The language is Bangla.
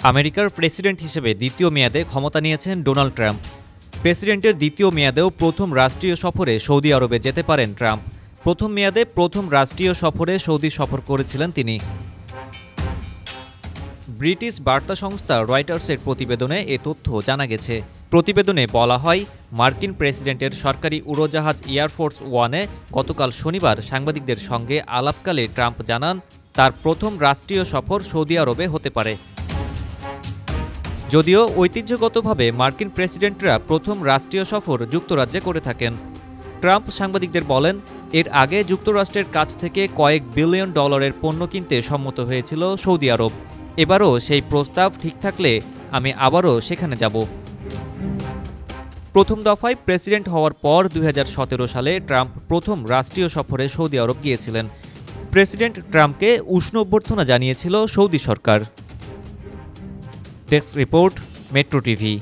আমেরিকার প্রেসিডেন্ট হিসেবে দ্বিতীয় মেয়াদে ক্ষমতা নিয়েছেন ডোনাল্ড ট্রাম্প। প্রেসিডেন্টের দ্বিতীয় মেয়াদেও প্রথম রাষ্ট্রীয় সফরে সৌদি আরবে যেতে পারেন ট্রাম্প। প্রথম মেয়াদে প্রথম রাষ্ট্রীয় সফরে সৌদি সফর করেছিলেন তিনি। ব্রিটিশ বার্তা সংস্থা রয়টার্সের প্রতিবেদনে এ তথ্য জানা গেছে। প্রতিবেদনে বলা হয়, মার্কিন প্রেসিডেন্টের সরকারি উড়োজাহাজ এয়ারফোর্স ওয়ানে গতকাল শনিবার সাংবাদিকদের সঙ্গে আলাপকালে ট্রাম্প জানান, তার প্রথম রাষ্ট্রীয় সফর সৌদি আরবে হতে পারে। যদিও ঐতিহ্যগতভাবে মার্কিন প্রেসিডেন্টরা প্রথম রাষ্ট্রীয় সফর যুক্তরাজ্যে করে থাকেন। ট্রাম্প সাংবাদিকদের বলেন, এর আগে যুক্তরাষ্ট্রের কাছ থেকে কয়েক বিলিয়ন ডলারের পণ্য কিনতে সম্মত হয়েছিল সৌদি আরব। এবারও সেই প্রস্তাব ঠিক থাকলে আমি আবারও সেখানে যাব। প্রথম দফায় প্রেসিডেন্ট হওয়ার পর 2017 সালে ট্রাম্প প্রথম রাষ্ট্রীয় সফরে সৌদি আরব গিয়েছিলেন। প্রেসিডেন্ট ট্রাম্পকে উষ্ণ অভ্যর্থনা জানিয়েছিল সৌদি সরকার। Desk report, Metro TV.